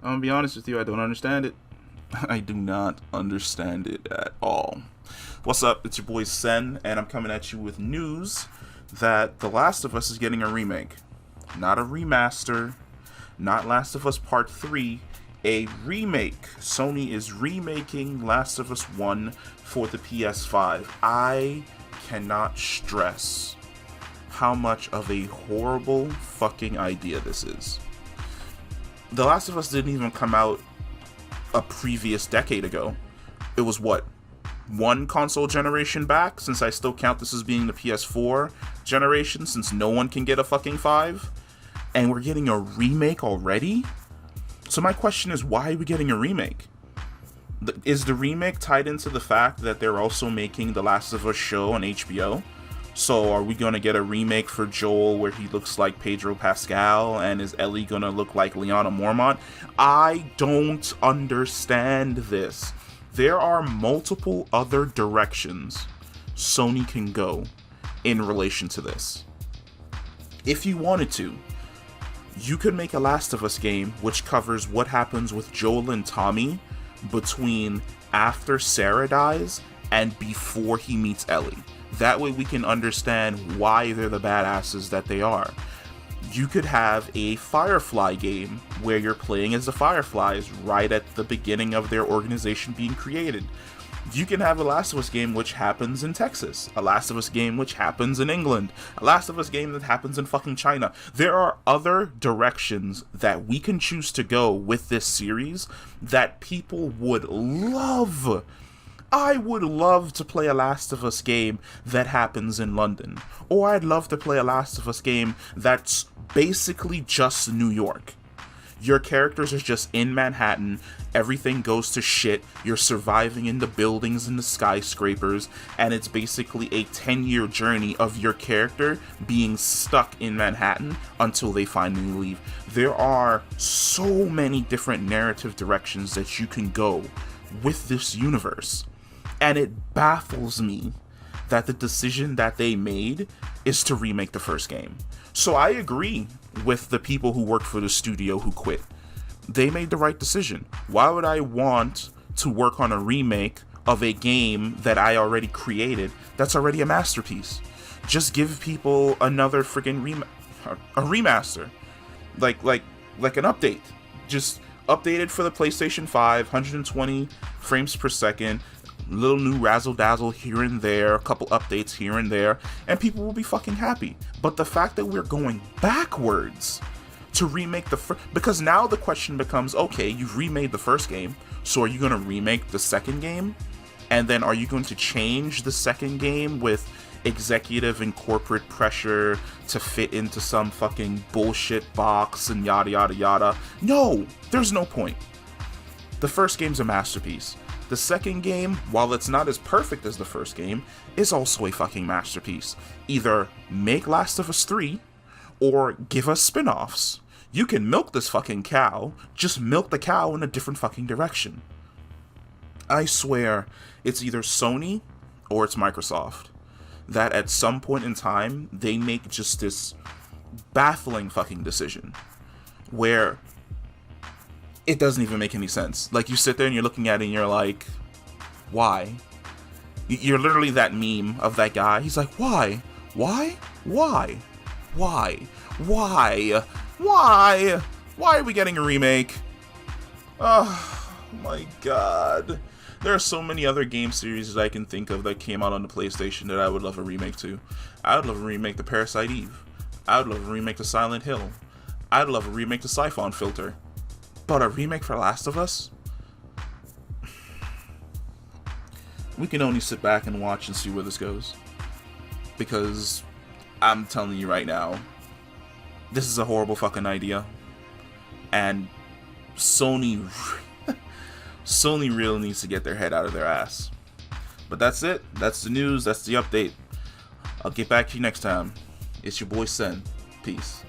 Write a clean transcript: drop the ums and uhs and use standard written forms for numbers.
I'm gonna be honest with you, I don't understand it. I do not understand it at all. What's up? It's your boy Sen, and I'm coming at you with news that The Last of Us is getting a remake. Not a remaster, not Last of Us Part 3, a remake. Sony is remaking Last of Us 1 for the PS5. I cannot stress how much of a horrible fucking idea this is. The Last of Us didn't even come out a previous decade ago. It was what? One console generation back, since I still count this as being the PS4 generation, since no one can get a fucking 5. And we're getting a remake already? So my question is, why are we getting a remake? Is the remake tied into the fact that they're also making The Last of Us show on HBO? So are we going to get a remake for Joel where he looks like Pedro Pascal, and is Ellie going to look like Lyanna Mormont? I don't understand this. There are multiple other directions Sony can go in relation to this. If you wanted to, you could make a Last of Us game which covers what happens with Joel and Tommy between after Sarah dies and before he meets Ellie. That way we can understand why they're the badasses that they are. You could have a Firefly game where you're playing as the Fireflies right at the beginning of their organization being created. You can have a Last of Us game which happens in Texas, a Last of Us game which happens in England, a Last of Us game that happens in fucking China. There are other directions that we can choose to go with this series that people would love. I would love to play a Last of Us game that happens in London. Or I'd love to play a Last of Us game that's basically just New York. Your characters are just in Manhattan, everything goes to shit, you're surviving in the buildings and the skyscrapers, and it's basically a 10-year journey of your character being stuck in Manhattan until they finally leave. There are so many different narrative directions that you can go with this universe. And it baffles me that the decision that they made is to remake the first game. So I agree with the people who worked for the studio who quit. They made the right decision. Why would I want to work on a remake of a game that I already created that's already a masterpiece? Just give people another freaking remaster. Like an update. Just update it for the PlayStation 5, 120 frames per second, little new razzle dazzle here and there, a couple updates here and there, and people will be fucking happy. But the fact that we're going backwards to remake the first, because now the question becomes, okay, you've remade the first game, so are you going to remake the second game? And then are you going to change the second game with executive and corporate pressure to fit into some fucking bullshit box and yada yada yada? No, there's no point. The first game's a masterpiece. The second game, while it's not as perfect as the first game, is also a fucking masterpiece. Either make Last of Us 3, or give us spin-offs. You can milk this fucking cow, just milk the cow in a different fucking direction. I swear, it's either Sony, or it's Microsoft, that at some point in time, they make just this baffling fucking decision, where it doesn't even make any sense. Like, you sit there and you're looking at it and you're like, why? You're literally that meme of that guy. He's like, why? Why? Why? Why? Why? Why? Why are we getting a remake? Oh my god. There are so many other game series that I can think of that came out on the PlayStation that I would love a remake to. I would love a remake to Parasite Eve. I would love a remake to Silent Hill. I'd love a remake to Siphon Filter. But a remake for Last of Us? We can only sit back and watch and see where this goes. Because I'm telling you right now, this is a horrible fucking idea. And Sony really needs to get their head out of their ass. But that's it. That's the news. That's the update. I'll get back to you next time. It's your boy Sen. Peace.